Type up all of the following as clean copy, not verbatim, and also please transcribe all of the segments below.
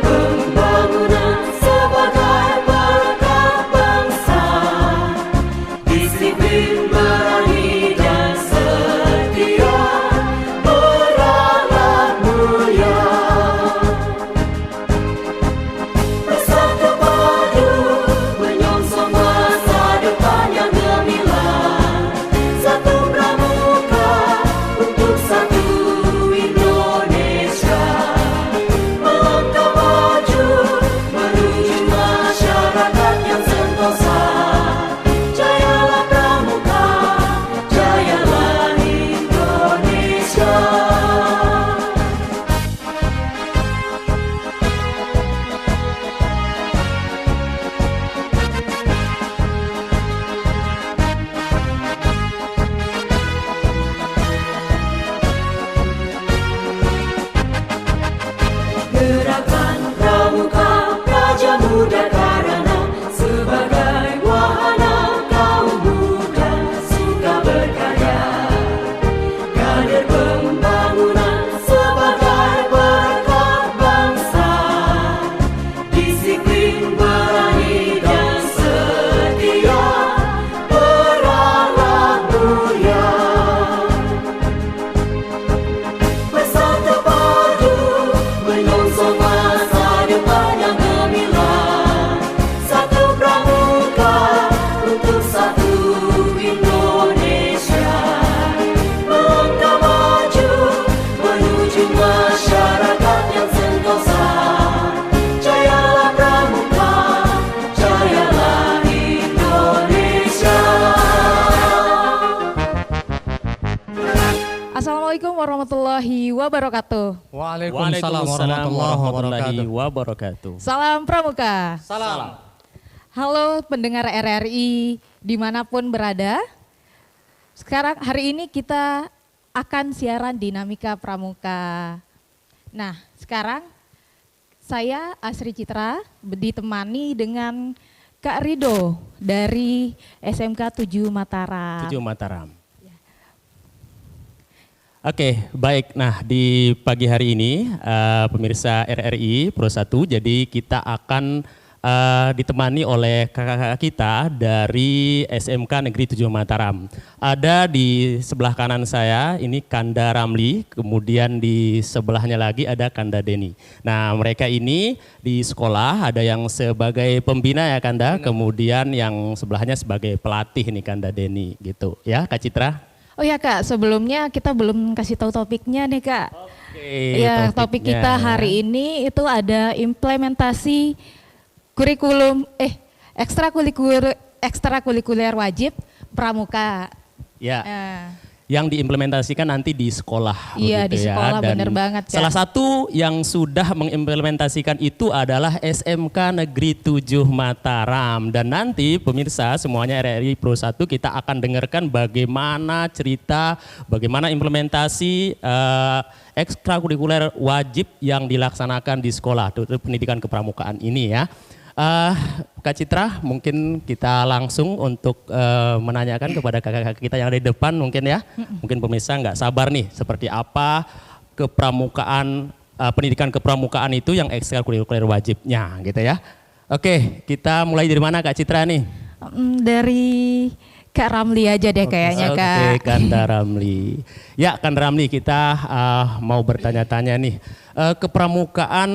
pembangunan sebagai berkah bangsa. Disiplin, berani dan setia, beralat mulia. Bersatu padu menyongsong masa depan yang gemilang. Satu pramuka untuk satu Indonesia. Melangkah maju menuju masyarakat yang sentosa. Jayalah pramuka, jayalah Indonesia. Gerakan Pramuka Praja Muda Karana sebagai wahana kaum muda suka berkarya. Kader pembangunan sebagai berkah bangsa. Disiplin, berani dan setia, beralat mulia. Bersatu padu menyongsong masa depan yang gemilang. Satu pramuka untuk satu Indonesia. Melangkah maju menuju masyarakat yang sentosa. Jayalah pramuka, jayalah Indonesia. Assalamualaikum warahmatullahi wabarakatuh. Waalaikumsalam warahmatullahi wabarakatuh. Salam Pramuka. Salam. Halo pendengar RRI dimanapun berada. Sekarang hari ini kita akan siaran Dinamika Pramuka. Nah sekarang saya Asri Citra ditemani dengan Kak Rido dari SMK 7 Mataram. 7 Mataram. Oke, baik. Nah, di pagi hari ini pemirsa RRI Pro 1, jadi kita akan ditemani oleh kakak-kakak kita dari SMK Negeri 7 Mataram. Ada di sebelah kanan saya, ini Kanda Ramli, kemudian di sebelahnya lagi ada Kanda Deni. Nah, mereka ini di sekolah ada yang sebagai pembina ya Kanda, kemudian yang sebelahnya sebagai pelatih nih Kanda Deni gitu. Ya, Kak Citra? Oh ya Kak, sebelumnya kita belum kasih tahu topiknya nih Kak. Oke, Ya, topik topiknya. kita hari ini itu ada implementasi kurikulum ekstrakurikuler wajib pramuka. Ya. Eh, Yang diimplementasikan nanti di sekolah. Iya, begitu di sekolah, Dan bener banget, Kak. Salah satu yang sudah mengimplementasikan itu adalah SMK Negeri 7 Mataram. Dan nanti pemirsa semuanya RRI Pro 1 kita akan dengarkan bagaimana cerita, bagaimana implementasi ekstrakurikuler wajib yang dilaksanakan di sekolah, pendidikan kepramukaan ini ya. Kak Citra, mungkin kita langsung untuk menanyakan kepada kakak-kakak kita yang ada di depan mungkin ya. Mungkin pemirsa nggak sabar nih seperti apa kepramukaan, pendidikan kepramukaan itu yang ekstrakurikuler wajibnya gitu ya. Oke, kita mulai dari mana Kak Citra nih? dari Kak Ramli aja deh kayaknya Kak. Oke, Kanda Ramli. Ya, Kanda Ramli, kita mau bertanya-tanya nih. Kepramukaan,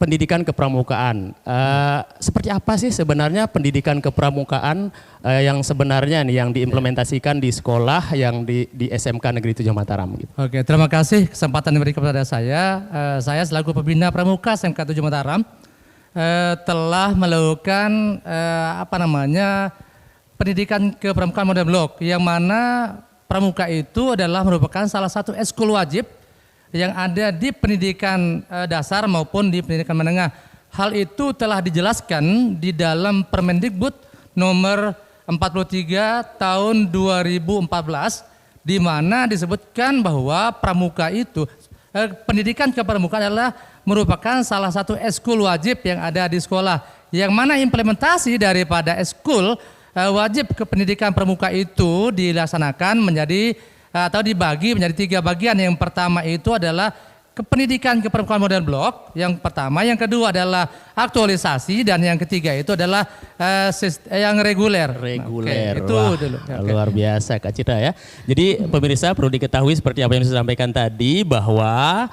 pendidikan kepramukaan. Seperti apa sih sebenarnya pendidikan kepramukaan yang sebenarnya nih yang diimplementasikan di sekolah yang di SMK Negeri 7 Mataram gitu. Oke, terima kasih kesempatan diberikan kepada saya. Saya selaku pembina pramuka SMK 7 Mataram telah melakukan pendidikan kepramukaan modern blok, yang mana pramuka itu adalah merupakan salah satu ekskul wajib yang ada di pendidikan dasar maupun di pendidikan menengah. Hal itu telah dijelaskan di dalam Permendikbud nomor 43 tahun 2014, di mana disebutkan bahwa pramuka itu pendidikan kepramukaan adalah merupakan salah satu ekskul wajib yang ada di sekolah, yang mana implementasi daripada ekskul wajib kependidikan pramuka itu dilaksanakan menjadi atau dibagi menjadi 3 bagian. Yang pertama itu adalah kependidikan kepramukaan model blok yang pertama, yang kedua adalah aktualisasi, dan yang ketiga itu adalah yang reguler. Reguler. Oke, itu Wah, dulu. Oke. luar biasa Kak Citra ya. Jadi pemirsa perlu diketahui seperti apa yang saya sampaikan tadi bahwa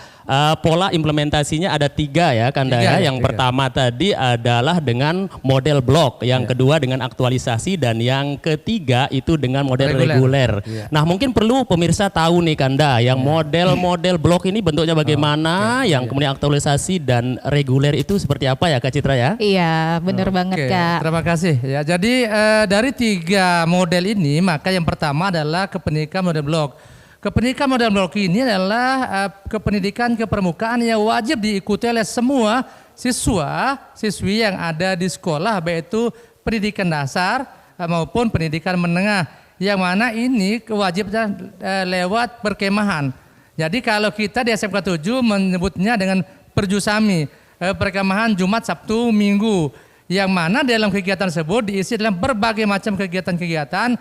pola implementasinya ada 3 ya Kanda ya. Yang pertama tadi adalah dengan model blok, yang kedua dengan aktualisasi, dan yang ketiga itu dengan model reguler. Nah mungkin perlu pemirsa tahu nih Kanda, yang model-model blok ini bentuknya bagaimana, yang kemudian aktualisasi dan reguler itu seperti apa ya Kak Citra ya? Iya, benar banget Kak. Terima kasih ya. Jadi dari 3 model ini, maka yang pertama adalah kependidikan model blok. Kependidikan model blok ini adalah kependidikan kepramukaan yang wajib diikuti oleh semua siswa-siswi yang ada di sekolah, baik itu pendidikan dasar maupun pendidikan menengah, yang mana ini wajibnya lewat perkemahan. Jadi kalau kita di SMK 7 menyebutnya dengan perjusami, perkemahan Jumat, Sabtu, Minggu, yang mana dalam kegiatan tersebut diisi dalam berbagai macam kegiatan-kegiatan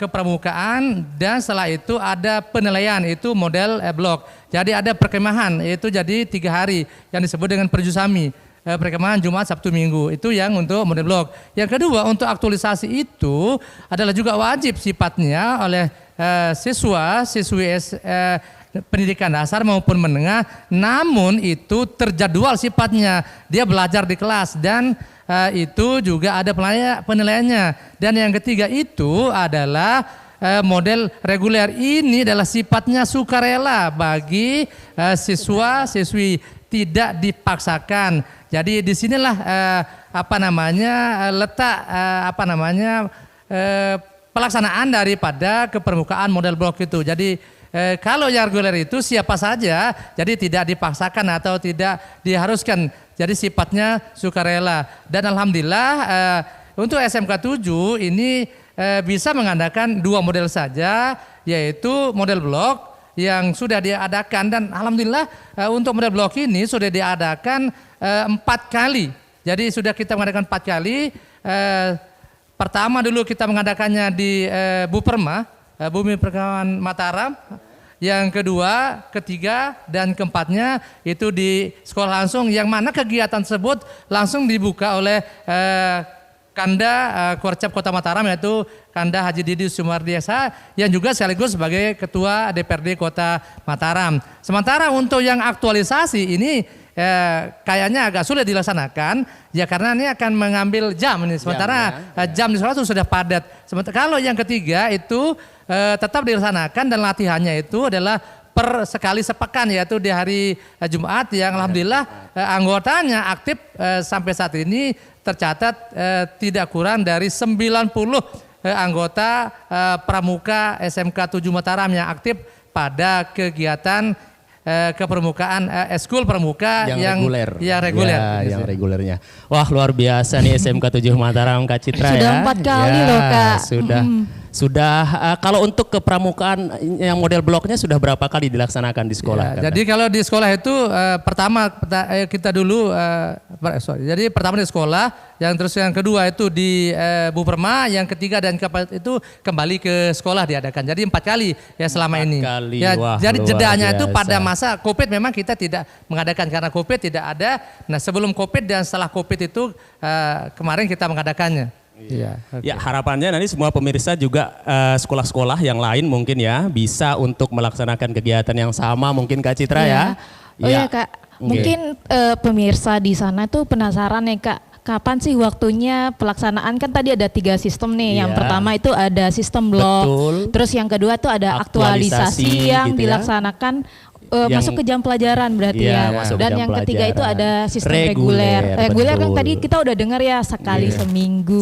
kepramukaan, dan setelah itu ada penilaian, itu model blok. Jadi ada perkemahan, itu jadi 3 hari yang disebut dengan perjusami, perkemahan Jumat, Sabtu, Minggu, itu yang untuk model blok. Yang kedua, untuk aktualisasi itu adalah juga wajib sifatnya oleh siswi pendidikan dasar maupun menengah, namun itu terjadwal sifatnya, dia belajar di kelas, dan itu juga ada penilaiannya. Dan yang ketiga itu adalah model reguler, ini adalah sifatnya sukarela bagi siswa-siswi, tidak dipaksakan. Jadi disinilah letak pelaksanaan daripada kepramukaan model blok itu. Jadi kalau yang reguler itu siapa saja, jadi tidak dipaksakan atau tidak diharuskan, jadi sifatnya sukarela. Dan alhamdulillah untuk SMK 7 ini bisa mengadakan 2 model saja, yaitu model blok yang sudah diadakan, dan alhamdulillah untuk model blok ini sudah diadakan 4 kali. Jadi sudah kita mengadakan 4 kali. Pertama dulu kita mengadakannya di Buperma, Bumi Perkemahan Mataram. Yang kedua, ketiga, dan keempatnya itu di sekolah langsung, yang mana kegiatan tersebut langsung dibuka oleh Kanda Korcap Kota Mataram, yaitu Kanda Haji Didi Sumardiasa, yang juga sekaligus sebagai Ketua DPRD Kota Mataram. Sementara untuk yang aktualisasi ini kayaknya agak sulit dilaksanakan, ya karena ini akan mengambil jam ini. Sementara jam di sekolah itu sudah padat. Sementara kalau yang ketiga itu tetap dilaksanakan, dan latihannya itu adalah per sekali sepekan, yaitu di hari Jumat, yang alhamdulillah anggotanya aktif sampai saat ini tercatat tidak kurang dari 90 anggota pramuka SMK 7 Mataram yang aktif pada kegiatan kepramukaan eskul pramuka yang reguler. Ya, yang regulernya. Wah, luar biasa nih SMK 7 Mataram Kak Citra. Sudah 4 kali loh Kak. Sudah kalau untuk kepramukaan yang model bloknya sudah berapa kali dilaksanakan di sekolah? Jadi kalau di sekolah itu pertama kita dulu jadi pertama di sekolah, yang terus yang kedua itu di Buperma, yang ketiga dan keempat itu kembali ke sekolah diadakan. Jadi 4 kali ya selama 4 ini. Kali. Ya, Wah, jadi jedanya itu biasa. pada masa Covid memang kita tidak mengadakan karena Covid tidak ada. Nah sebelum Covid dan setelah Covid itu kemarin kita mengadakannya. Iya. Ya, harapannya nanti semua pemirsa juga sekolah-sekolah yang lain mungkin ya bisa untuk melaksanakan kegiatan yang sama mungkin Kak Citra ya. Oh iya Kak, mungkin pemirsa di sana tuh penasaran nih Kak, kapan sih waktunya pelaksanaan? Kan tadi ada 3 sistem nih. Yang pertama itu ada sistem blok. Betul. Terus yang kedua tuh ada aktualisasi yang gitu dilaksanakan masuk ke jam pelajaran berarti ya. Dan yang ketiga itu ada sistem reguler. Reguler kan tadi kita udah dengar ya sekali seminggu.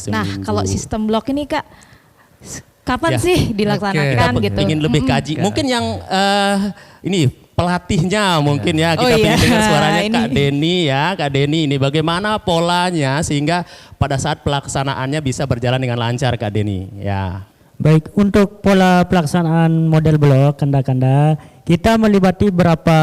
Nah kalau sistem blok ini Kak, kapan sih dilaksanakan gitu? Ingin lebih kaji. Mungkin yang ini pelatihnya mungkin ya, kita pengen dengar suaranya Kak Deni ya. Kak Deni ini bagaimana polanya sehingga pada saat pelaksanaannya bisa berjalan dengan lancar Kak Deni ya. Baik, untuk pola pelaksanaan model blok Kanda-Kanda, kita melibati beberapa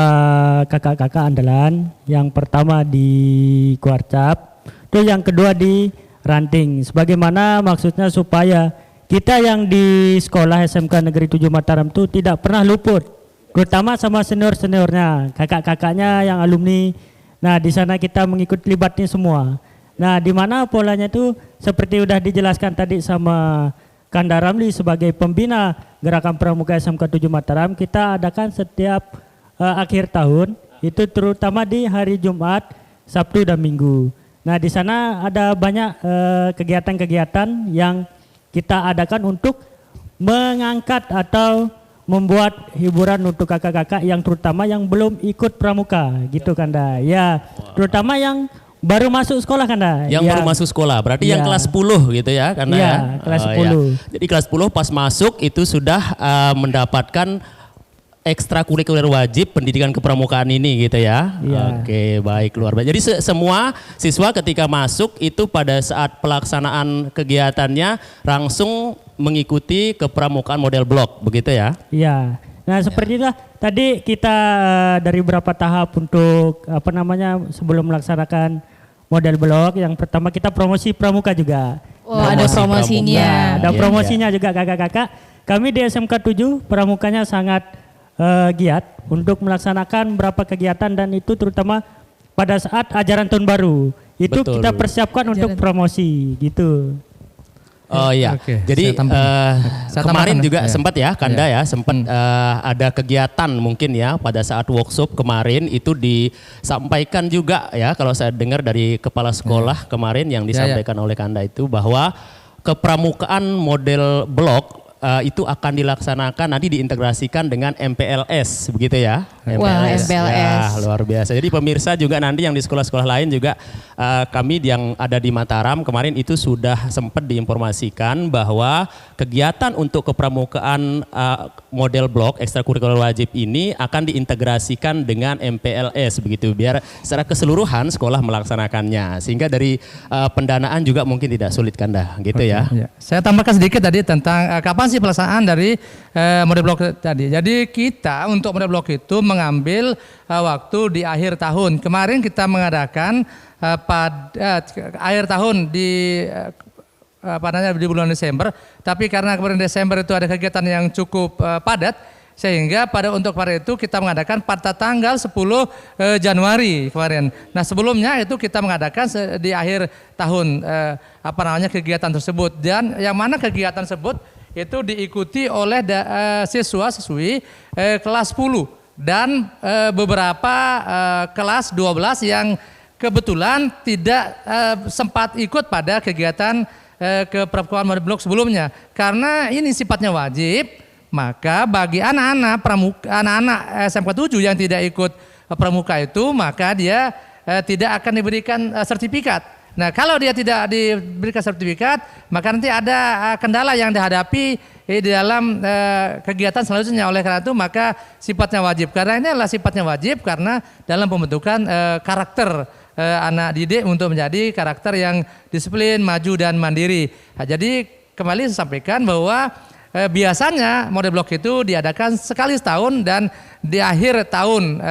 kakak-kakak andalan. Yang pertama di Kuarcap, terus yang kedua di Ranting. Sebagaimana maksudnya supaya kita yang di sekolah SMK Negeri 7 Mataram itu tidak pernah luput terutama sama senior-seniornya, kakak-kakaknya yang alumni. Nah, di sana kita mengikut libatnya semua. Nah, di mana polanya itu seperti udah dijelaskan tadi sama Kanda Ramli sebagai pembina Gerakan Pramuka SMK 7 Mataram, kita adakan setiap akhir tahun, itu terutama di hari Jumat, Sabtu dan Minggu. Nah, di sana ada banyak kegiatan-kegiatan yang kita adakan untuk mengangkat atau membuat hiburan untuk kakak-kakak yang terutama yang belum ikut pramuka gitu Kanda. Ya, terutama yang baru masuk sekolah Kanda. Yang baru masuk sekolah, berarti yang kelas 10 gitu ya Kanda ya. Kelas 10. Jadi kelas 10 pas masuk itu sudah mendapatkan ekstrakurikuler wajib pendidikan kepramukaan ini gitu ya. Oke, baik, luar biasa. Jadi semua siswa ketika masuk itu pada saat pelaksanaan kegiatannya langsung mengikuti kepramukaan model blok, begitu ya? Iya. Nah, seperti itulah tadi kita dari beberapa tahap untuk sebelum melaksanakan model blok. Yang pertama kita promosi pramuka juga. Oh, ada promosinya. Ada promosinya juga kakak-kakak. Kami di SMK 7 pramukanya sangat giat untuk melaksanakan beberapa kegiatan dan itu terutama pada saat ajaran tahun baru. Itu Betul. kita persiapkan untuk promosi gitu. Oh iya, jadi kemarin juga sempat ya Kanda ya, sempat ada kegiatan mungkin ya pada saat workshop kemarin itu disampaikan juga ya, kalau saya dengar dari kepala sekolah kemarin yang disampaikan oleh Kanda itu bahwa kepramukaan model blok itu akan dilaksanakan nanti diintegrasikan dengan MPLS begitu ya. Wah, MPLS. Ya, luar biasa. Jadi pemirsa juga nanti yang di sekolah-sekolah lain juga kami yang ada di Mataram kemarin itu sudah sempat diinformasikan bahwa kegiatan untuk kepramukaan model blok ekstrakurikuler wajib ini akan diintegrasikan dengan MPLS begitu biar secara keseluruhan sekolah melaksanakannya sehingga dari pendanaan juga mungkin tidak sulit Kanda gitu ya. Saya tambahkan sedikit tadi tentang kapan pelaksanaan dari model blok tadi. Jadi kita untuk model blok itu mengambil waktu di akhir tahun. Kemarin kita mengadakan pada akhir tahun di di bulan Desember. Tapi karena kemarin Desember itu ada kegiatan yang cukup padat, sehingga untuk itu kita mengadakan pada tanggal 10 Januari kemarin. Nah, sebelumnya itu kita mengadakan di akhir tahun kegiatan tersebut, dan yang mana kegiatan tersebut itu diikuti oleh siswa-siswi kelas 10 dan beberapa kelas 12 yang kebetulan tidak sempat ikut pada kegiatan kepramukaan model blok sebelumnya. Karena ini sifatnya wajib, maka bagi anak-anak SMK 7 yang tidak ikut pramuka itu, maka dia tidak akan diberikan sertifikat. Nah, kalau dia tidak diberikan sertifikat, maka nanti ada kendala yang dihadapi di dalam kegiatan selanjutnya. Oleh karena itu, maka sifatnya wajib. Karena ini adalah sifatnya wajib karena dalam pembentukan karakter anak didik untuk menjadi karakter yang disiplin, maju dan mandiri. Nah, jadi kembali saya sampaikan bahwa biasanya model blok itu diadakan sekali setahun dan di akhir tahun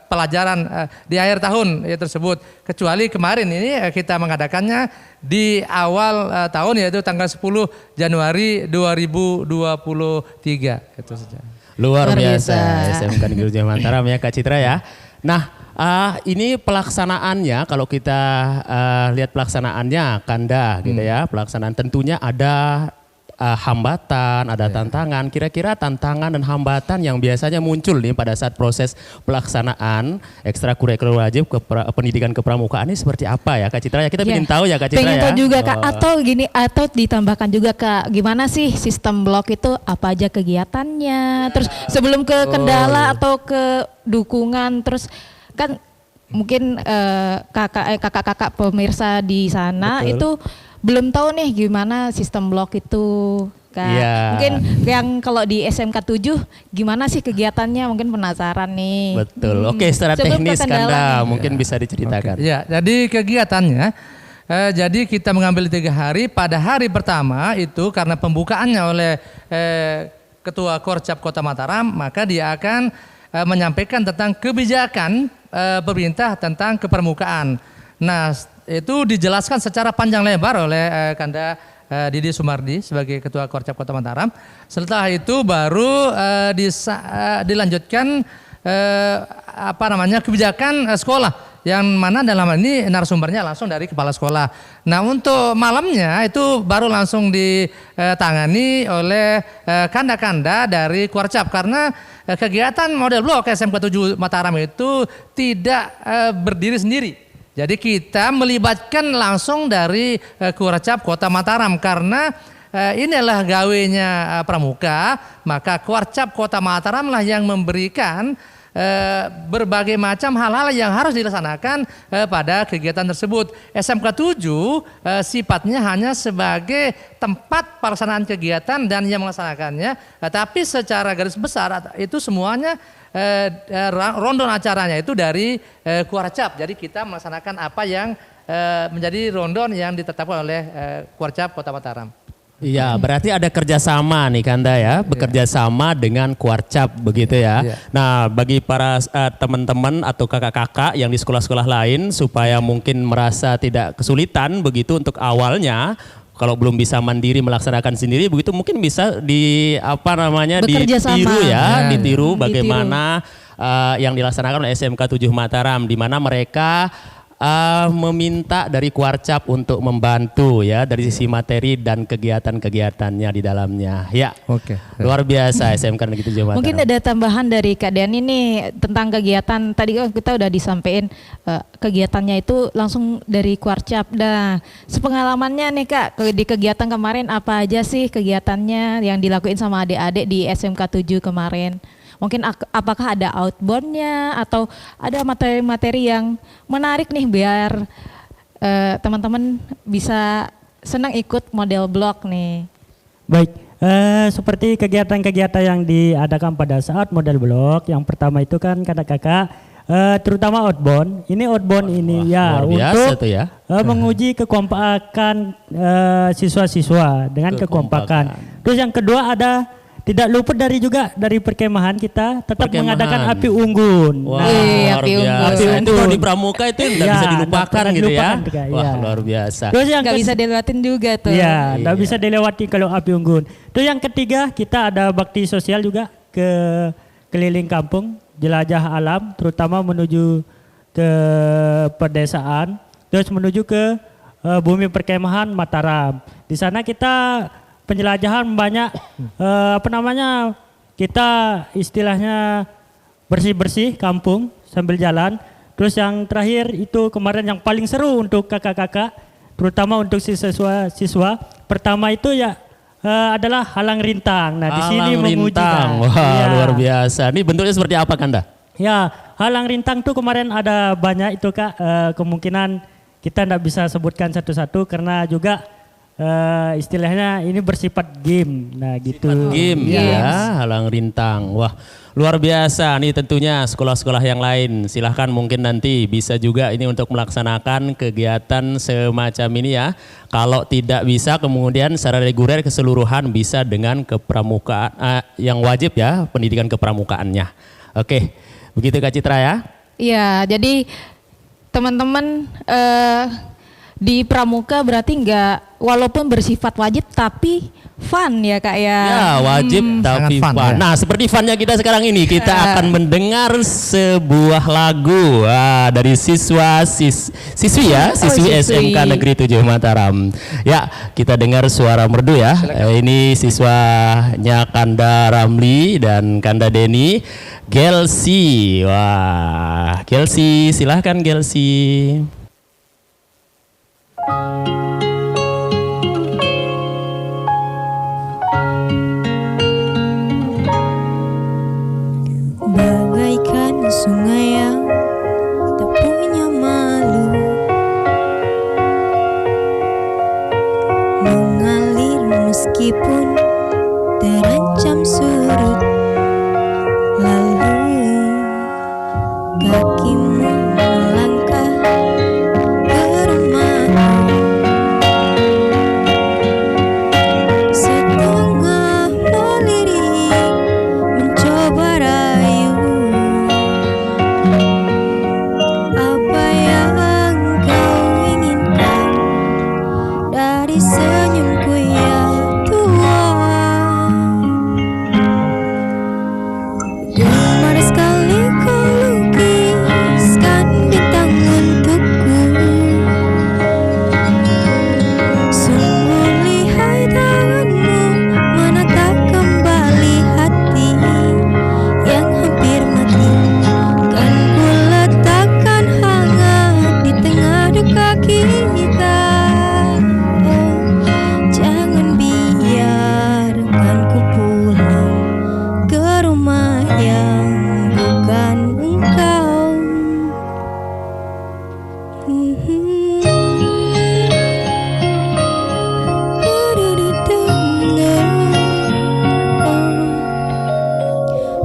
pelajaran di akhir tahun tersebut, kecuali kemarin ini kita mengadakannya di awal tahun yaitu tanggal 10 Januari 2023 itu saja. Luar biasa SMK Negeri 7 Mataram ya Kak Citra ya. Nah, ini pelaksanaannya kalau kita lihat pelaksanaannya Kanda gitu ya, pelaksanaan tentunya ada hambatan, ada tantangan. Kira-kira tantangan dan hambatan yang biasanya muncul nih pada saat proses pelaksanaan ekstrakurikuler wajib pendidikan kepramukaan ini seperti apa ya Kak Citra ya? Kita ingin tahu ya Kak Citra ya. Pengen tahu juga Kak, atau ditambahkan juga Kak, gimana sih sistem blok itu, apa aja kegiatannya, terus sebelum ke kendala atau ke dukungan, terus kan mungkin kakak-kakak pemirsa di sana itu belum tahu nih gimana sistem blok itu Kak. Mungkin yang kalau di SMK 7 gimana sih kegiatannya, mungkin penasaran nih. Betul. Oke, secara teknis Kanda mungkin bisa diceritakan. Ya, jadi kegiatannya jadi kita mengambil 3 hari. Pada hari pertama itu karena pembukaannya oleh Ketua Korcap Kota Mataram, maka dia akan menyampaikan tentang kebijakan pemerintah tentang kepramukaan. Nah, itu dijelaskan secara panjang lebar oleh Kanda Didi Sumardi sebagai Ketua Korcap Kota Mataram. Setelah itu baru dilanjutkan kebijakan sekolah yang mana dalam hal ini narasumbernya langsung dari kepala sekolah. Nah untuk malamnya itu baru langsung ditangani oleh kanda-kanda dari Korcap karena kegiatan model blok SMK 7 Mataram itu tidak berdiri sendiri. Jadi kita melibatkan langsung dari Korcap Kota Mataram karena inilah gawenya pramuka, maka Korcap Kota Mataram lah yang memberikan berbagai macam hal-hal yang harus dilaksanakan pada kegiatan tersebut. SMK 7 sifatnya hanya sebagai tempat pelaksanaan kegiatan dan yang melaksanakannya, tapi secara garis besar itu semuanya rondon acaranya itu dari Korcap. Jadi kita melaksanakan apa yang menjadi rondon yang ditetapkan oleh Korcap Kota Mataram. Iya, berarti ada kerjasama nih Kanda ya, bekerja sama dengan Korcap begitu ya. Nah, bagi para teman-teman atau kakak-kakak yang di sekolah-sekolah lain supaya mungkin merasa tidak kesulitan begitu untuk awalnya, kalau belum bisa mandiri melaksanakan sendiri begitu mungkin bisa ditiru bagaimana yang dilaksanakan oleh SMK 7 Mataram di mana mereka meminta dari Korcap untuk membantu ya dari sisi materi dan kegiatan-kegiatannya di dalamnya. Ya, luar biasa SMK Negeri 7 Mataram. Mungkin ada tambahan dari Kak Dian ini tentang kegiatan. Tadi kan kita udah disampaikan kegiatannya itu langsung dari Korcap. Nah, sepengalamannya nih Kak di kegiatan kemarin apa aja sih kegiatannya yang dilakuin sama adik-adik di SMK 7 kemarin? Mungkin apakah ada outboundnya atau ada materi-materi yang menarik nih biar teman-teman bisa senang ikut model blok nih. Baik, seperti kegiatan-kegiatan yang diadakan pada saat model blok, yang pertama itu kan kakak-kakak terutama outbound. Ini outbound ini ya untuk menguji kekompakan siswa-siswa dengan kekompakan. Terus yang kedua ada tidak luput dari perkemahan kita tetap mengadakan api unggun. Wah, api unggun. Itu di pramuka itu tidak bisa dilupakan gitu ya. Wah, luar biasa. Terus yang nggak bisa dilewatin juga tuh. Iya, nggak bisa dilewati kalau api unggun. Terus yang ketiga kita ada bakti sosial juga ke keliling kampung, jelajah alam, terutama menuju ke pedesaan, terus menuju ke bumi perkemahan Mataram. Di sana kita penjelajahan banyak kita istilahnya bersih-bersih kampung sambil jalan. Terus yang terakhir itu kemarin yang paling seru untuk kakak-kakak, terutama untuk siswa. Pertama itu ya adalah halang rintang. Nah, di sini menguji. Wah, luar biasa. Ini bentuknya seperti apa Kanda? Ya, halang rintang tuh kemarin ada banyak itu Kak. Kemungkinan kita tidak bisa sebutkan satu-satu karena juga istilahnya ini bersifat game. Nah gitu. Sifat game ya, halang rintang. Wah, luar biasa nih tentunya sekolah-sekolah yang lain. Silahkan mungkin nanti bisa juga ini untuk melaksanakan kegiatan semacam ini ya. Kalau tidak bisa kemudian secara reguler keseluruhan bisa dengan kepramukaan yang wajib ya, pendidikan kepramukaannya. Oke, begitu Kak Citra ya. Iya, jadi teman-teman di pramuka berarti walaupun bersifat wajib tapi fun ya Kak ya. Ya wajib tapi fun. Ya. Nah seperti funnya kita sekarang ini kita akan mendengar sebuah lagu dari siswi SMK Negeri 7 Mataram. Ya kita dengar suara merdu ya. Ini siswanya Kanda Ramli dan Kanda Deni. Gelsi. Wah Gelsi silahkan Gelsi. Bagaikan sungai yang tak punya malu, mengalir meskipun terancam surut. Lalu kakimu melangkah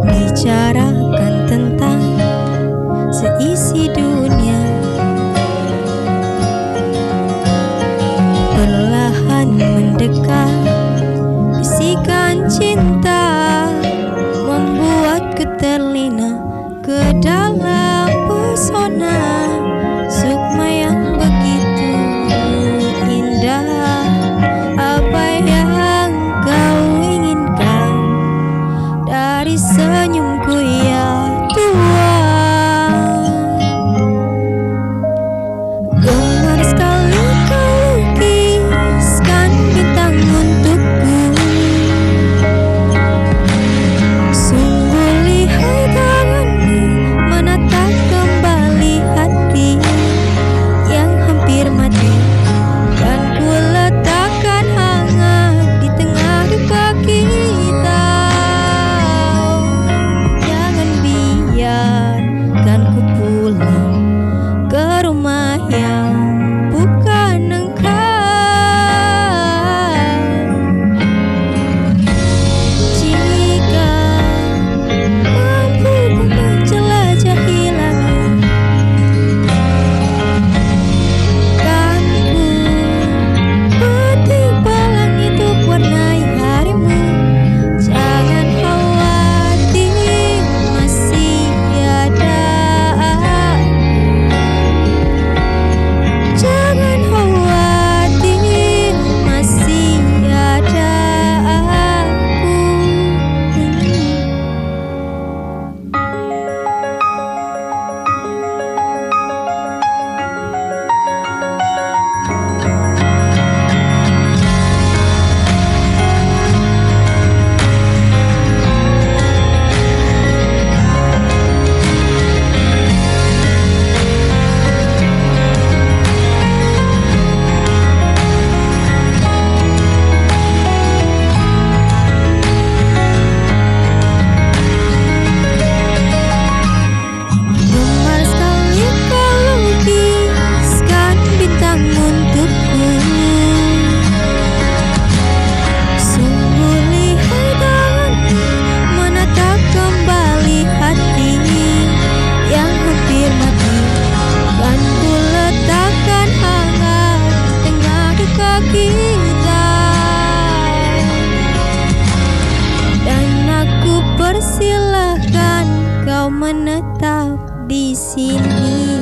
Bicarakan tentang seisi dunia, perlahan mendekat, bisikan cinta membuatku terlena ke dalam pesona sukma yang begitu indah. Apa yang kau inginkan dari senyumku ya Tuhan? Gemar sekali kau lukiskan bintang untukku, sungguh lihai tanganmu menatap kembali hati yang hampir mati, dan ku letakkan hangat di tengah duka kita. Jangan biarkan ku pulang ke rumah yang bukan engkau. Jika mampu ku menjelajahi langit, kan ku petik pelangi untuk warnai harimu. Jangan khawatir, masih ada aku. Jangan khawatir, masih ada aku. Gemar sekali kau lukiskan bintang untukku, sungguh lihai tanganmu menatap kembali hati yang hampir mati, kan ku letakkan hangat di tengah duka kita, dan aku persilahkan kau menetap di sini.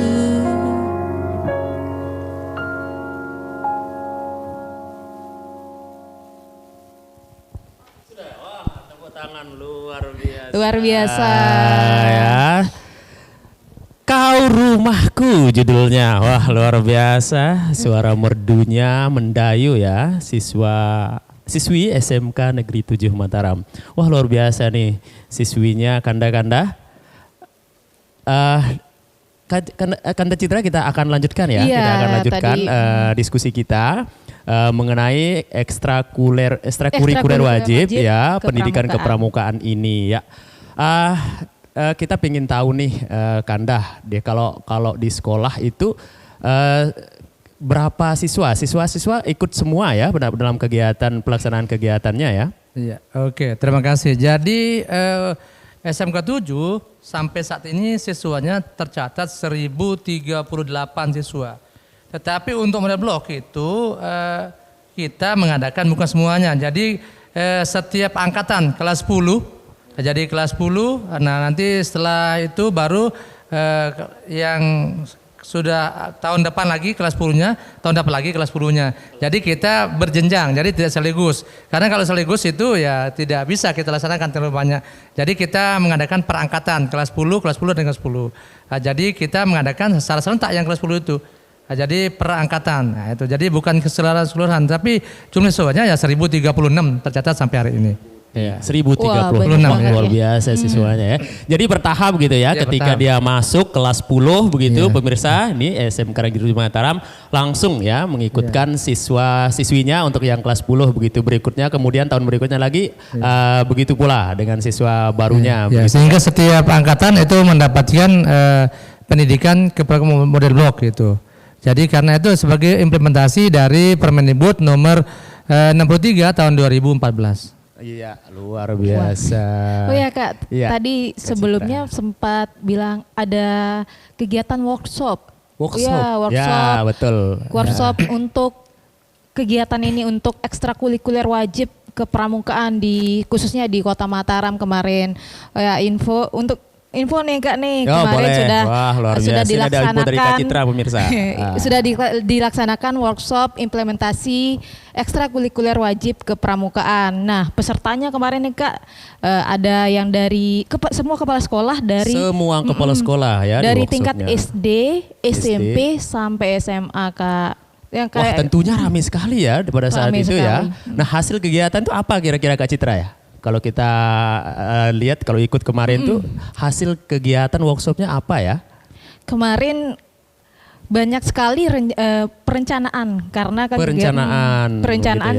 Tepuk tangan luar biasa. Luar biasa. Ya. Kau Rumahku judulnya. Wah, luar biasa. Suara merdunya mendayu ya, siswi SMK Negeri 7 Mataram. Wah, luar biasa nih siswinya Kanda-Kanda. Kanda Citra kita akan lanjutkan ya. Iya, Kita akan lanjutkan tadi. diskusi kita mengenai ekstrakurikuler wajib ya, pendidikan kepramukaan ini ya. Kita pengen tahu nih Kanda, deh kalau di sekolah itu berapa siswa ikut semua ya dalam kegiatan pelaksanaan kegiatannya ya? Iya, oke, terima kasih. Jadi SMK 7 sampai saat ini siswanya tercatat 1038 siswa. Tetapi untuk model blok itu kita mengadakan bukan semuanya. Jadi setiap angkatan kelas 10, jadi kelas 10, nah nanti setelah itu baru yang sudah tahun depan lagi kelas 10-nya, tahun depan lagi kelas 10-nya. Jadi kita berjenjang, jadi tidak sekaligus. Karena kalau sekaligus itu ya tidak bisa kita laksanakan terlalu banyak. Jadi kita mengadakan perangkatan kelas 10 dan kelas 10. Nah, jadi kita mengadakan secara serentak yang kelas 10 itu. Nah, jadi perangkatan. Nah, itu. Jadi bukan keseluruhan, tapi jumlah siswanya ya 1036 tercatat sampai hari ini. Ya, 1036 Wah, luar biasa siswanya ya. Jadi bertahap gitu ya, ketika dia masuk kelas 10 begitu pemirsa, ini SMK Negeri 7 Mataram langsung ya mengikutkan siswa-siswinya untuk yang kelas 10 begitu. Berikutnya kemudian tahun berikutnya lagi begitu pula dengan siswa barunya. Sehingga setiap angkatan itu mendapatkan pendidikan kepramukaan model blok gitu. Jadi karena itu sebagai implementasi dari Permendikbud nomor 63 tahun 2014. Iya, luar biasa. Oh ya Kak, Iya, tadi Kak sebelumnya Citra. sempat bilang ada kegiatan workshop. Workshop. Iya, workshop. Ya, betul. Workshop untuk kegiatan ini untuk ekstrakurikuler wajib kepramukaan khususnya di Kota Mataram kemarin. Ya, info nih Kak nih, Oh, kemarin boleh. sudah Wah, luar sudah biasa. Ini ada info dari Kak dilaksanakan Citra, pemirsa. sudah dilaksanakan workshop implementasi ekstrakurikuler wajib kepramukaan. Nah, pesertanya kemarin nih Kak ada yang dari semua kepala sekolah dari Semua kepala sekolah ya di dari tingkat workshopnya. SD, SMP sampai SMA Kak. Yang Wah, kayak tentunya ramai sekali ya pada saat Ramai itu ya. sekali. Nah, hasil kegiatan itu apa kira-kira Kak Citra ya? Kalau kita lihat, kalau ikut kemarin tuh hasil kegiatan workshopnya apa ya? kemarin banyak sekali perencanaan karena kan Perencanaan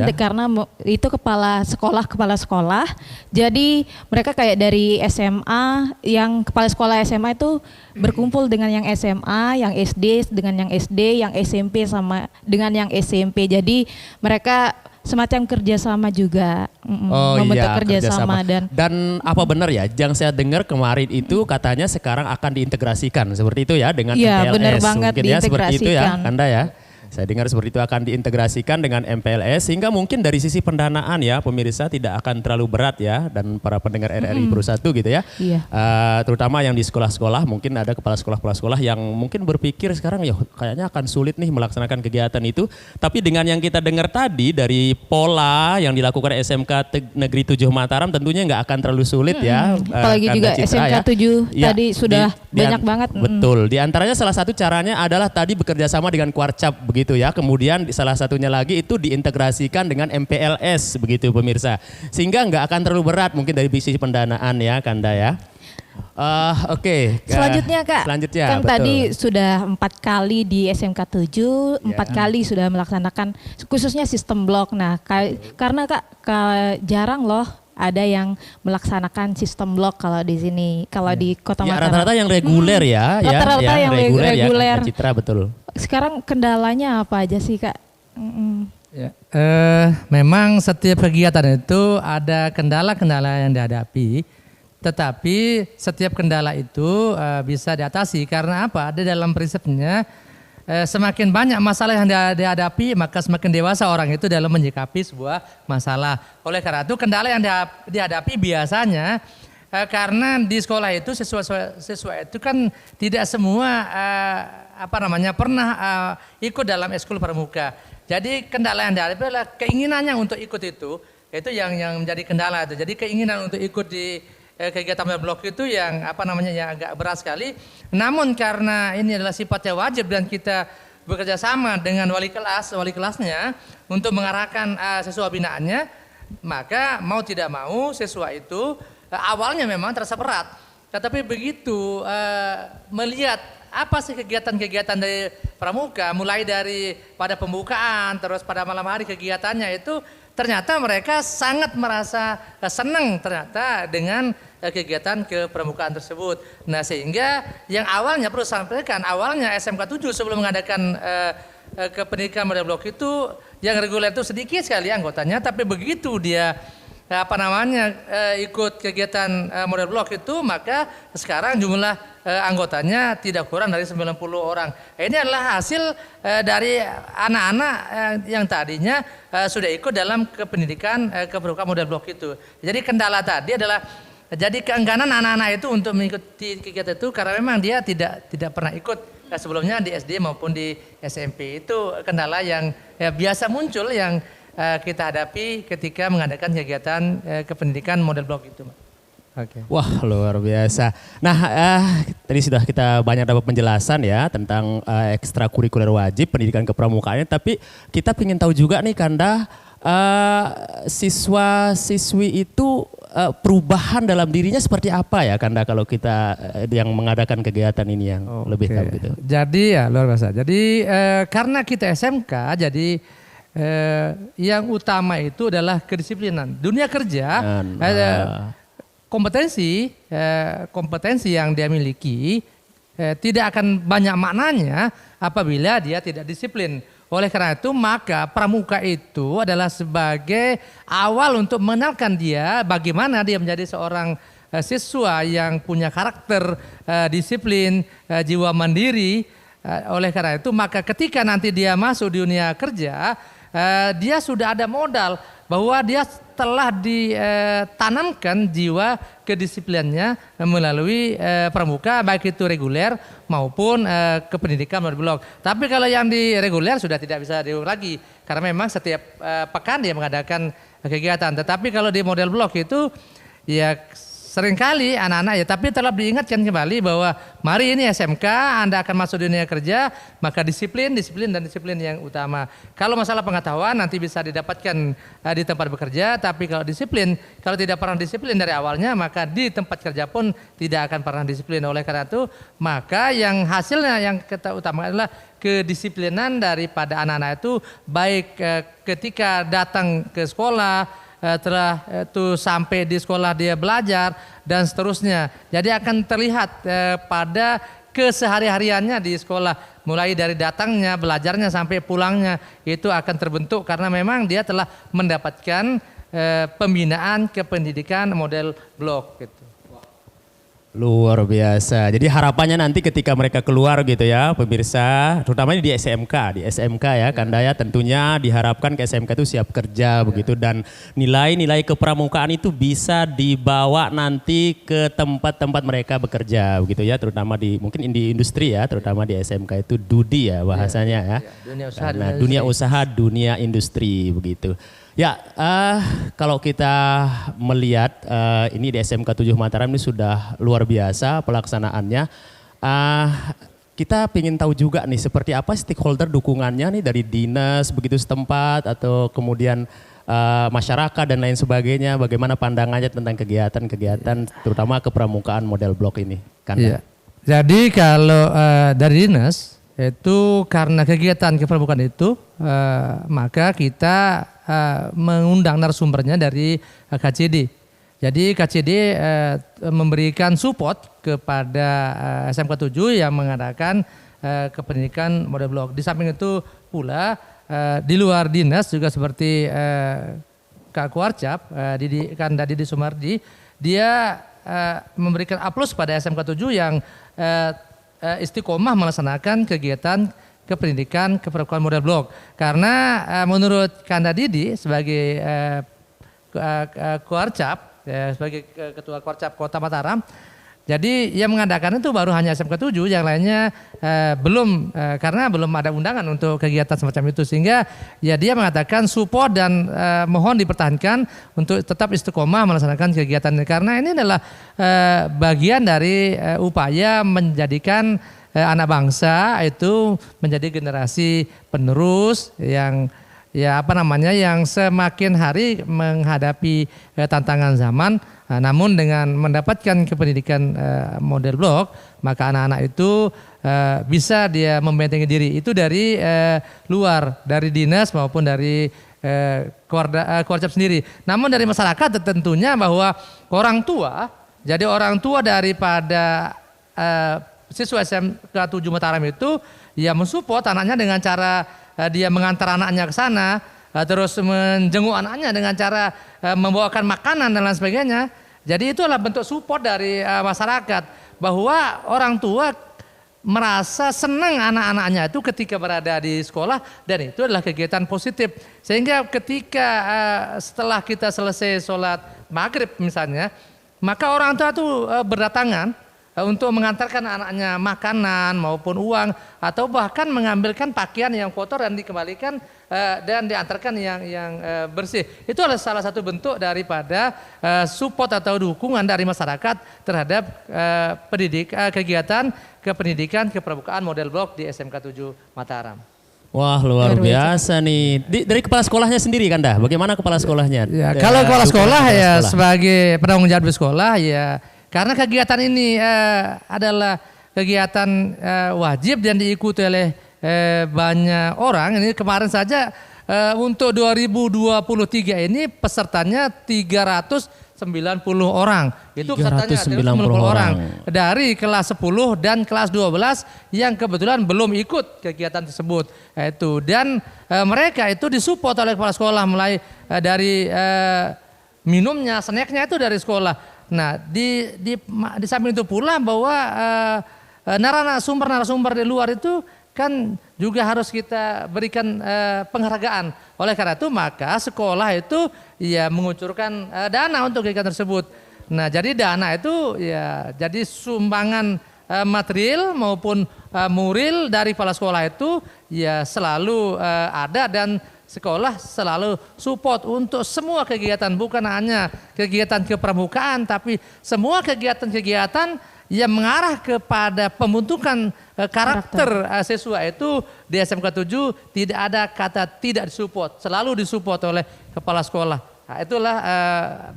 gitu ya. karena itu kepala sekolah. Jadi mereka kayak dari SMA, yang kepala sekolah SMA itu berkumpul dengan yang SMA, yang SD dengan yang SD, yang SMP sama dengan yang SMP. Jadi mereka semacam kerjasama juga, membentuk kerjasama dan apa benar ya? Yang saya dengar kemarin itu katanya sekarang akan diintegrasikan seperti itu ya dengan Iya, MPLS. benar banget, Mungkin ya seperti itu ya, diintegrasikan. Anda ya. Saya dengar seperti itu akan diintegrasikan dengan MPLS sehingga mungkin dari sisi pendanaan ya pemirsa tidak akan terlalu berat ya, dan para pendengar RRI Pro 1 gitu ya. Iya. Terutama yang di sekolah-sekolah, mungkin ada kepala sekolah yang mungkin berpikir sekarang ya kayaknya akan sulit nih melaksanakan kegiatan itu. Tapi dengan yang kita dengar tadi dari pola yang dilakukan SMK Negeri 7 Mataram tentunya nggak akan terlalu sulit ya. Apalagi Kanda juga Citra SMK ya. 7 Ya, tadi sudah banyak banget. Betul. Di antaranya salah satu caranya adalah tadi bekerja sama dengan Kuarcap begitu ya. Kemudian salah satunya lagi itu diintegrasikan dengan MPLS begitu pemirsa. Sehingga nggak akan terlalu berat mungkin dari sisi pendanaan ya Kanda ya. Oke. Selanjutnya Kak, Selanjutnya, kan betul. tadi sudah 4 kali di SMK 7, 4 kali sudah melaksanakan khususnya sistem blok. Nah karena Kak jarang loh ada yang melaksanakan sistem blok kalau di sini, kalau di Kota Ya, Mataram. rata-rata yang reguler ya. Rata-rata yang reguler. ya Kak Citra, betul. Sekarang kendalanya apa aja sih Kak? Ya, memang setiap kegiatan itu ada kendala-kendala yang dihadapi, tetapi setiap kendala itu bisa diatasi karena apa? Ada dalam prinsipnya semakin banyak masalah yang dihadapi, maka semakin dewasa orang itu dalam menyikapi sebuah masalah. Oleh karena itu kendala yang dihadapi biasanya karena di sekolah itu siswa itu kan tidak semua pernah ikut dalam ekskul pramuka. Jadi kendala yang dihadapi adalah keinginannya untuk ikut itu yang menjadi kendala itu. Jadi keinginan untuk ikut di kegiatan blok itu yang yang agak berat sekali. Namun karena ini adalah sifatnya wajib dan kita bekerja sama dengan wali kelasnya untuk mengarahkan siswa binaannya, maka mau tidak mau siswa itu awalnya memang terasa berat. Tetapi begitu melihat apa sih kegiatan-kegiatan dari pramuka, mulai dari pada pembukaan terus pada malam hari kegiatannya itu, ternyata mereka sangat merasa senang ternyata dengan kegiatan kepramukaan tersebut. Nah sehingga yang awalnya perlu sampaikan, awalnya SMK 7 sebelum mengadakan kependidikan model blok itu yang reguler itu sedikit sekali anggotanya, tapi begitu dia ikut kegiatan model blok itu, maka sekarang jumlah anggotanya tidak kurang dari 90 orang. Ini adalah hasil dari anak-anak yang tadinya sudah ikut dalam kependidikan kepramukaan model blok itu. Jadi kendala tadi adalah jadi keengganan anak-anak itu untuk mengikuti kegiatan itu karena memang dia tidak pernah ikut sebelumnya di SD maupun di SMP. Itu kendala yang biasa muncul yang kita hadapi ketika mengadakan kegiatan kependidikan model blok itu. Okay. Wah luar biasa. Nah tadi sudah kita banyak dapat penjelasan ya tentang ekstrakurikuler wajib pendidikan kepramukaan. Tapi kita ingin tahu juga nih Kanda, siswa-siswi itu perubahan dalam dirinya seperti apa ya Kanda kalau kita yang mengadakan kegiatan ini yang lebih tahu gitu. Jadi ya luar biasa. Jadi karena kita SMK jadi yang utama itu adalah kedisiplinan. Dunia kerja kompetensi yang dia miliki tidak akan banyak maknanya apabila dia tidak disiplin. Oleh karena itu maka pramuka itu adalah sebagai awal untuk mengenalkan dia bagaimana dia menjadi seorang siswa yang punya karakter, disiplin, jiwa mandiri. Oleh karena itu maka ketika nanti dia masuk di dunia kerja, dia sudah ada modal bahwa dia telah ditanamkan jiwa kedisiplinannya melalui pramuka, baik itu reguler maupun kependidikan model blok. Tapi kalau yang di reguler sudah tidak bisa diulang lagi karena memang setiap pekan dia mengadakan kegiatan. Tetapi kalau di model blok itu ya seringkali anak-anak ya, tapi telah diingatkan kembali bahwa mari ini SMK, Anda akan masuk dunia kerja, maka disiplin dan disiplin yang utama. Kalau masalah pengetahuan nanti bisa didapatkan di tempat bekerja, tapi kalau disiplin, kalau tidak pernah disiplin dari awalnya, maka di tempat kerja pun tidak akan pernah disiplin. Oleh karena itu, maka yang hasilnya yang kita utamakan adalah kedisiplinan daripada anak-anak itu, baik ketika datang ke sekolah, setelah itu sampai di sekolah dia belajar dan seterusnya. Jadi akan terlihat pada kesehari-hariannya di sekolah, mulai dari datangnya, belajarnya sampai pulangnya itu akan terbentuk karena memang dia telah mendapatkan pembinaan kependidikan model blok gitu. Luar biasa. Jadi harapannya nanti ketika mereka keluar gitu ya pemirsa, terutama di SMK ya Kanda ya, tentunya diharapkan ke SMK itu siap kerja begitu, dan nilai-nilai kepramukaan itu bisa dibawa nanti ke tempat-tempat mereka bekerja begitu ya, terutama di mungkin di industri ya, terutama di SMK itu DUDI ya bahasanya ya. Dunia usaha, dunia industri begitu. Ya, kalau kita melihat ini di SMK 7 Mataram ini sudah luar biasa pelaksanaannya. Kita ingin tahu juga nih seperti apa stakeholder dukungannya nih dari dinas begitu setempat atau kemudian masyarakat dan lain sebagainya. Bagaimana pandangannya tentang kegiatan-kegiatan terutama kepramukaan model blok ini? Iya. Jadi kalau dari dinas itu karena kegiatan kepramukaan itu maka kita mengundang narasumbernya dari KCD. Jadi KCD memberikan support kepada SMK 7 yang mengadakan kependidikan model blok. Di samping itu pula di luar dinas juga seperti Kak Kuarcap, Kanda Didi Sumardi, dia memberikan aplaus pada SMK 7 yang istiqomah melaksanakan kegiatan kependidikan kepramukaan model blok. Karena menurut Kanda Didi sebagai Kuarcap, sebagai ketua Kuarcap Kota Mataram, jadi yang mengadakan itu baru hanya SMK 7, yang lainnya belum, karena belum ada undangan untuk kegiatan semacam itu, sehingga ya dia mengatakan support dan mohon dipertahankan untuk tetap istiqomah melaksanakan kegiatan ini, karena ini adalah bagian dari upaya menjadikan anak bangsa itu menjadi generasi penerus yang yang semakin hari menghadapi tantangan zaman. Namun dengan mendapatkan kependidikan model blok, maka anak-anak itu bisa dia membentengi diri itu dari luar, dari dinas maupun dari Kuarcap sendiri. Namun dari masyarakat tentunya bahwa orang tua, jadi orang tua daripada siswa SMK 7 Mataram itu ya mensupport anaknya dengan cara dia mengantar anaknya ke sana, terus menjenguk anaknya dengan cara membawakan makanan dan lain sebagainya. Jadi itu adalah bentuk support dari masyarakat bahwa orang tua merasa senang anak-anaknya itu ketika berada di sekolah, dan itu adalah kegiatan positif. Sehingga ketika setelah kita selesai sholat maghrib misalnya, maka orang tua itu berdatangan untuk mengantarkan anaknya makanan maupun uang, atau bahkan mengambilkan pakaian yang kotor dan dikembalikan dan diantarkan yang bersih. Itu adalah salah satu bentuk daripada support atau dukungan dari masyarakat terhadap kegiatan kependidikan kepramukaan model blok di SMK 7 Mataram. Wah, luar biasa nih. Dari kepala sekolahnya sendiri Kanda, bagaimana kepala sekolahnya? Ya, kalau kepala sekolah ya sebagai penanggung jawab di sekolah ya, karena kegiatan ini adalah kegiatan wajib dan diikuti oleh banyak orang. Ini kemarin saja untuk 2023 ini pesertanya 399 orang. Itu pesertanya 390 orang. Dari kelas 10 dan kelas 12 yang kebetulan belum ikut kegiatan tersebut. Itu dan mereka itu disupport oleh kepala sekolah mulai dari minumnya, snacknya itu dari sekolah. Nah, di samping itu pula bahwa narasumber di luar itu kan juga harus kita berikan penghargaan. Oleh karena itu maka sekolah itu ya mengucurkan dana untuk kegiatan tersebut. Nah, jadi dana itu ya jadi sumbangan material maupun muril dari kepala sekolah itu ya selalu ada dan sekolah selalu support untuk semua kegiatan, bukan hanya kegiatan kepramukaan tapi semua kegiatan-kegiatan yang mengarah kepada pembentukan karakter siswa itu di SMK 7 tidak ada kata tidak disupport, selalu disupport oleh kepala sekolah. Nah, itulah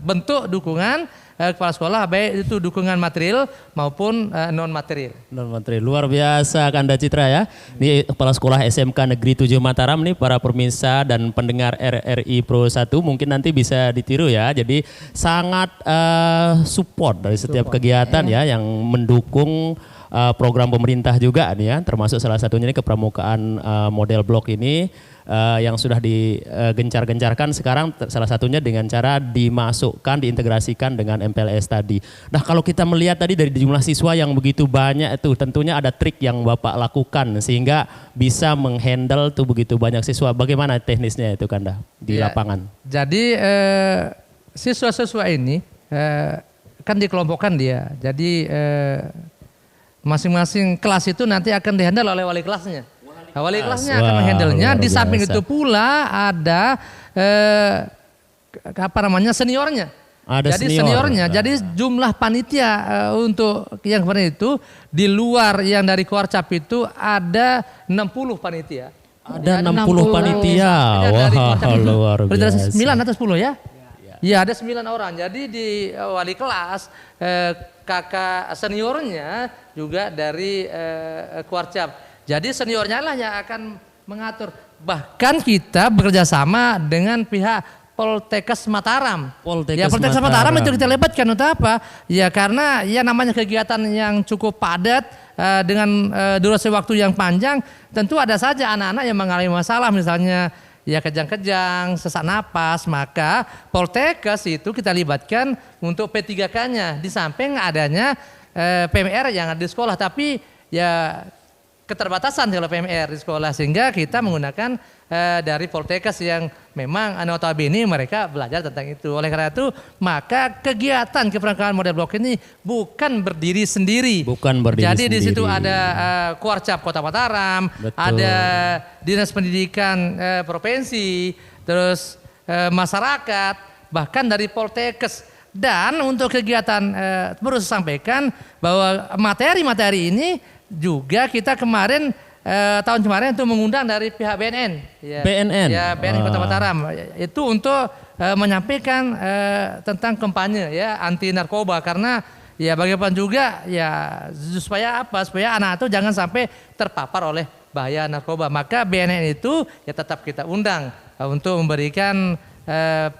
bentuk dukungan kepala sekolah, baik itu dukungan material maupun non material. Non material, luar biasa Kanda Citra ya. Ini kepala sekolah SMK Negeri 7 Mataram nih, para pemirsa dan pendengar RRI Pro 1 mungkin nanti bisa ditiru ya. Jadi sangat support dari setiap kegiatan ya yang mendukung program pemerintah juga nih ya, termasuk salah satunya ini kepramukaan model blok ini yang sudah digencar-gencarkan sekarang salah satunya dengan cara dimasukkan, diintegrasikan dengan MPLS tadi. Nah, kalau kita melihat tadi dari jumlah siswa yang begitu banyak itu tentunya ada trik yang Bapak lakukan sehingga bisa menghandle tuh begitu banyak siswa. Bagaimana teknisnya itu Kanda di lapangan? Jadi siswa-siswa ini kan dikelompokkan dia. Jadi masing-masing kelas itu nanti akan dihandle oleh wali kelasnya. Nah, wali kelasnya akan menghandle-nya. Di samping itu pula ada seniornya. Jadi seniornya. Jadi jumlah panitia untuk yang kemarin itu di luar yang dari Kuarcap itu ada 60 panitia. Ada 60 panitia. Wah, luar biasa. 9 atau 10 ya? Ya, ada 9 orang. Jadi di wali kelas kakak seniornya juga dari Kuarcap. Jadi seniornya lah yang akan mengatur. Bahkan kita bekerja sama dengan pihak Poltekkes Mataram. Poltekkes Mataram itu kita libatkan untuk apa? Ya karena ya namanya kegiatan yang cukup padat dengan durasi waktu yang panjang, tentu ada saja anak-anak yang mengalami masalah misalnya ya kejang-kejang, sesak napas, maka Poltekkes itu kita libatkan untuk P3K-nya di samping adanya PMR yang ada di sekolah, tapi ya keterbatasan kalau PMR di sekolah sehingga kita menggunakan dari Poltekkes yang memang notabene mereka belajar tentang itu. Oleh karena itu maka kegiatan kepramukaan model blok ini bukan berdiri sendiri. Jadi di situ ada Kuarcap Kota Mataram, ada Dinas Pendidikan Provinsi, terus masyarakat, bahkan dari Poltekkes. Dan untuk kegiatan perlu saya sampaikan bahwa materi-materi ini juga kita kemarin tahun kemarin itu mengundang dari pihak BNN. Ya. BNN? Ya, BNN Kota Mataram. Itu untuk menyampaikan tentang kampanye ya anti narkoba karena ya bagaimana juga ya supaya apa? Supaya anak itu jangan sampai terpapar oleh bahaya narkoba. Maka BNN itu ya tetap kita undang untuk memberikan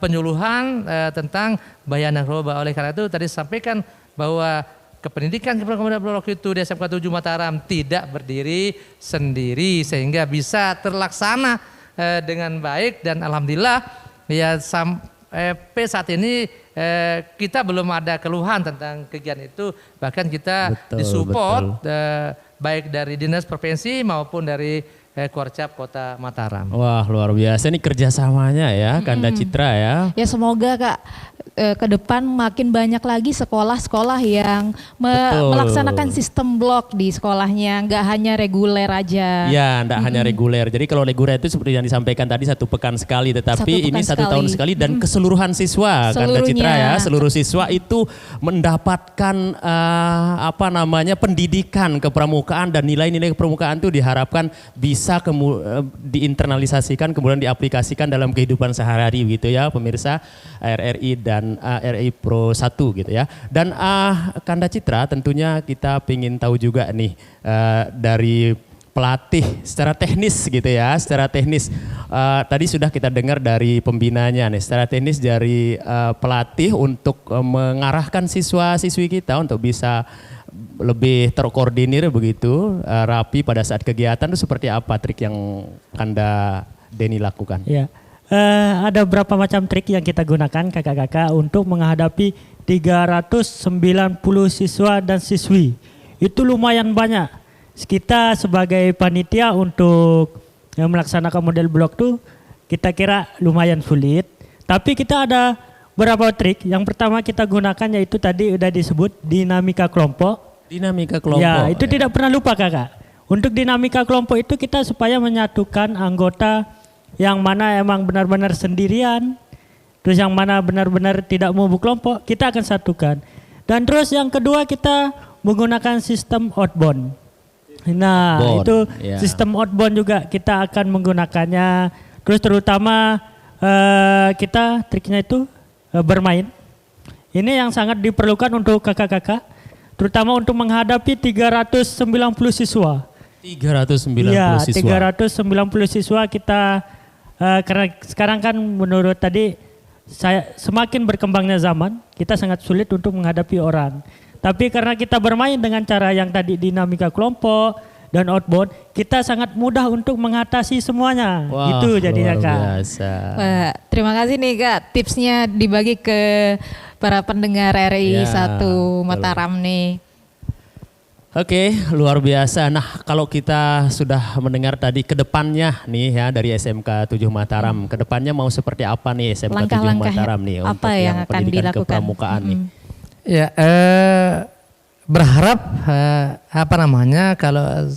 penyuluhan tentang bahaya narkoba. Oleh karena itu tadi sampaikan bahwa kependidikan kepramukaan blok itu di SMK 7 Mataram tidak berdiri sendiri sehingga bisa terlaksana dengan baik dan alhamdulillah ya sampai saat ini kita belum ada keluhan tentang kegiatan itu, bahkan kita disupport baik dari Dinas Provinsi maupun dari Kuarcap Kota Mataram. Wah, luar biasa ini kerjasamanya ya Kanda Citra ya. Ya semoga Kak ke depan makin banyak lagi sekolah-sekolah yang melaksanakan sistem blok di sekolahnya, nggak hanya reguler aja. Ya, nggak hanya reguler. Jadi kalau reguler itu seperti yang disampaikan tadi 1 pekan sekali, tetapi ini 1 tahun sekali dan keseluruhan siswa Kanda Citra ya, seluruh siswa itu mendapatkan pendidikan kepramukaan dan nilai-nilai kepramukaan itu diharapkan bisa diinternalisasikan kemudian diaplikasikan dalam kehidupan sehari-hari gitu ya pemirsa RRI dan RRI Pro 1 gitu ya. Dan Kanda Citra tentunya kita ingin tahu juga nih dari pelatih secara teknis gitu ya, secara teknis tadi sudah kita dengar dari pembinanya nih, secara teknis dari pelatih untuk mengarahkan siswa-siswi kita untuk bisa lebih terkoordinir begitu, rapi pada saat kegiatan itu seperti apa trik yang Kanda Denny lakukan? Ya, ada beberapa macam trik yang kita gunakan kakak-kakak untuk menghadapi 390 siswa dan siswi. Itu lumayan banyak. Kita sebagai panitia untuk melaksanakan model blok tuh kita kira lumayan sulit. Tapi kita ada beberapa trik. Yang pertama kita gunakan yaitu tadi udah disebut dinamika kelompok. Dinamika kelompok. Ya, itu tidak pernah lupa kakak. Untuk dinamika kelompok itu kita supaya menyatukan anggota yang mana emang benar-benar sendirian. Terus yang mana benar-benar tidak mau berkelompok, kita akan satukan. Dan terus yang kedua kita menggunakan sistem outbound. Nah, itu sistem outbound juga kita akan menggunakannya. Terus terutama kita triknya itu bermain. Ini yang sangat diperlukan untuk kakak-kakak, terutama untuk menghadapi 390 siswa. 390 ya, siswa. 390 siswa kita karena sekarang kan menurut tadi semakin berkembangnya zaman, kita sangat sulit untuk menghadapi orang. Tapi karena kita bermain dengan cara yang tadi dinamika kelompok dan outbound, kita sangat mudah untuk mengatasi semuanya. Wah, gitu jadinya Kak. Biasa. Wah, terima kasih nih Kak, tipsnya dibagi ke para pendengar RI Ya, 1 Mataram nih. Oke, luar biasa. Nah, kalau kita sudah mendengar tadi ke depannya nih ya dari SMK 7 Mataram, ke depannya mau seperti apa nih SMK 7 Langkah-langkah Mataram nih apa untuk yang akan pendidikan dilakukan? kepramukaan nih? Ya, berharap kalau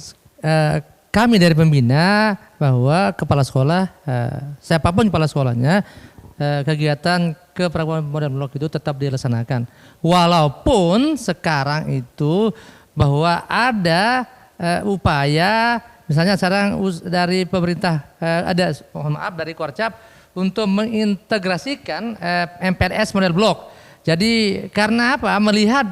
kami dari pembina bahwa kepala sekolah, siapapun kepala sekolahnya, kegiatan kepramukaan model blok itu tetap dilaksanakan. Walaupun sekarang itu bahwa ada upaya, misalnya sekarang dari pemerintah dari Korcap untuk mengintegrasikan MPLS model blok. Jadi karena apa? Melihat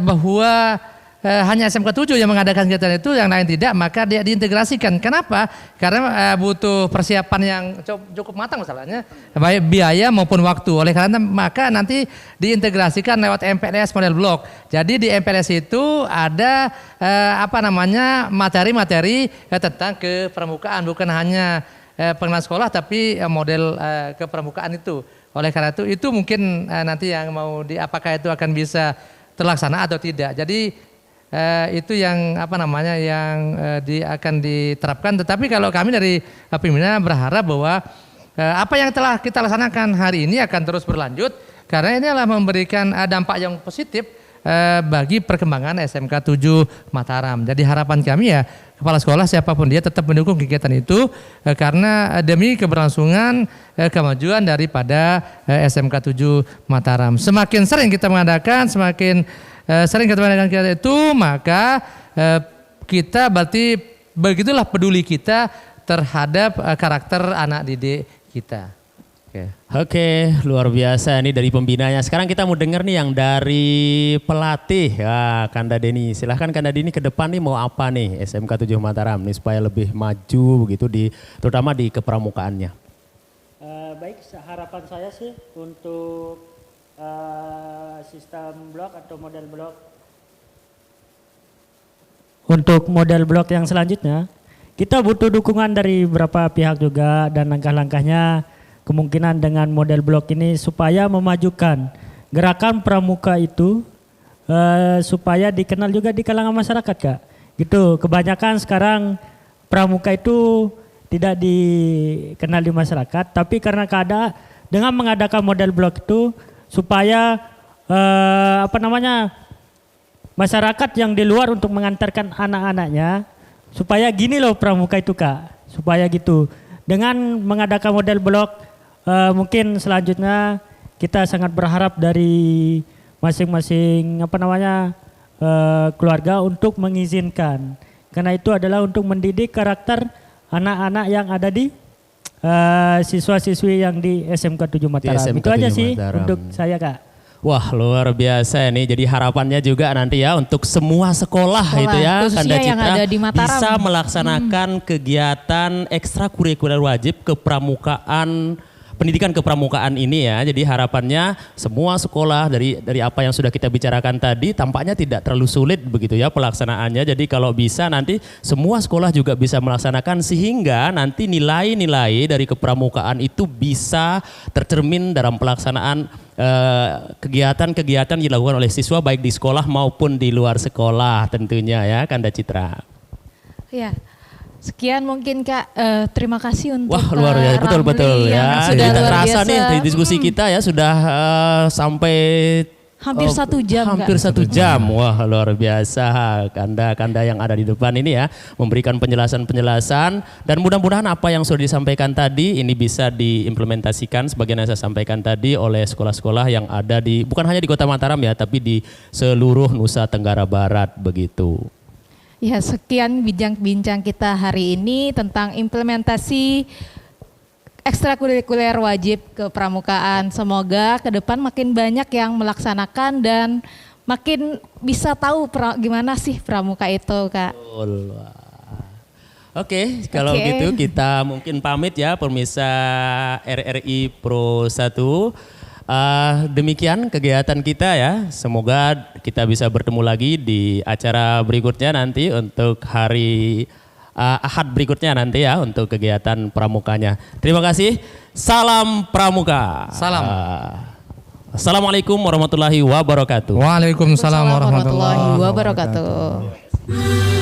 bahwa hanya SMK 7 yang mengadakan kegiatan itu, yang lain tidak, maka dia diintegrasikan. Kenapa? Karena butuh persiapan yang cukup matang masalahnya, baik biaya maupun waktu. Oleh karena maka nanti diintegrasikan lewat MPLS model blok. Jadi di MPLS itu ada materi-materi tentang kepramukaan, bukan hanya pengenalan sekolah tapi model kepramukaan itu. Oleh karena itu mungkin nanti yang mau apakah itu akan bisa terlaksana atau tidak. Jadi itu yang akan diterapkan. Tetapi kalau kami dari pimpinan berharap bahwa apa yang telah kita laksanakan hari ini akan terus berlanjut, karena ini adalah memberikan dampak yang positif bagi perkembangan SMK 7 Mataram. Jadi harapan kami ya kepala sekolah siapapun dia tetap mendukung kegiatan itu karena demi keberlangsungan kemajuan daripada SMK 7 Mataram. Semakin sering kita mengadakan, semakin sering kita mengadakan kegiatan itu, maka kita berarti begitulah peduli kita terhadap karakter anak didik kita. Oke, luar biasa nih dari pembinanya. Sekarang kita mau dengar nih yang dari pelatih. Ya, Kanda Denny. Silahkan Kanda Denny ke depan nih mau apa nih SMK 7 Mataram nih supaya lebih maju begitu terutama di kepramukaannya. Baik, harapan saya sih untuk sistem blok atau model blok. Untuk model blok yang selanjutnya, kita butuh dukungan dari beberapa pihak juga dan langkah-langkahnya kemungkinan dengan model blok ini supaya memajukan gerakan pramuka itu supaya dikenal juga di kalangan masyarakat Kak. Gitu, kebanyakan sekarang pramuka itu tidak dikenal di masyarakat, tapi karena dengan mengadakan model blok itu supaya masyarakat yang di luar untuk mengantarkan anak-anaknya supaya gini loh pramuka itu Kak, supaya gitu. Dengan mengadakan model blok mungkin selanjutnya kita sangat berharap dari masing-masing keluarga untuk mengizinkan, karena itu adalah untuk mendidik karakter anak-anak yang ada di siswa-siswi yang di SMK 7 Mataram. Itu aja sih untuk saya Kak. Wah, luar biasa ini. Jadi harapannya juga nanti ya untuk semua sekolah itu ya khususnya Kanda yang Citra ada di Mataram. bisa melaksanakan kegiatan ekstrakurikuler wajib kepramukaan, pendidikan kepramukaan ini ya. Jadi harapannya semua sekolah dari apa yang sudah kita bicarakan tadi tampaknya tidak terlalu sulit begitu ya pelaksanaannya. Jadi kalau bisa nanti semua sekolah juga bisa melaksanakan sehingga nanti nilai-nilai dari kepramukaan itu bisa tercermin dalam pelaksanaan kegiatan-kegiatan dilakukan oleh siswa baik di sekolah maupun di luar sekolah tentunya ya Kanda Citra. Ya. Sekian mungkin Kak, terima kasih untuk Wah luar biasa, betul ya. Sudah Tidak luar terasa biasa. nih di diskusi kita ya sudah sampai Hampir 1 jam. hampir Kak. 1 jam. Wah luar biasa Kanda yang ada di depan ini ya memberikan penjelasan dan mudah-mudahan apa yang sudah disampaikan tadi ini bisa diimplementasikan sebagaimana saya sampaikan tadi oleh sekolah-sekolah yang ada di bukan hanya di Kota Mataram ya tapi di seluruh Nusa Tenggara Barat begitu. Ya, sekian bincang-bincang kita hari ini tentang implementasi ekstrakurikuler wajib kepramukaan. Semoga ke depan makin banyak yang melaksanakan dan makin bisa tahu gimana sih pramuka itu, Kak. Oke, kalau gitu kita mungkin pamit ya pemirsa RRI Pro 1. Demikian kegiatan kita ya. Semoga kita bisa bertemu lagi di acara berikutnya nanti untuk hari Ahad berikutnya nanti ya untuk kegiatan pramukanya. Terima kasih. Salam pramuka. Salam. Assalamualaikum warahmatullahi wabarakatuh. Waalaikumsalam warahmatullahi wabarakatuh.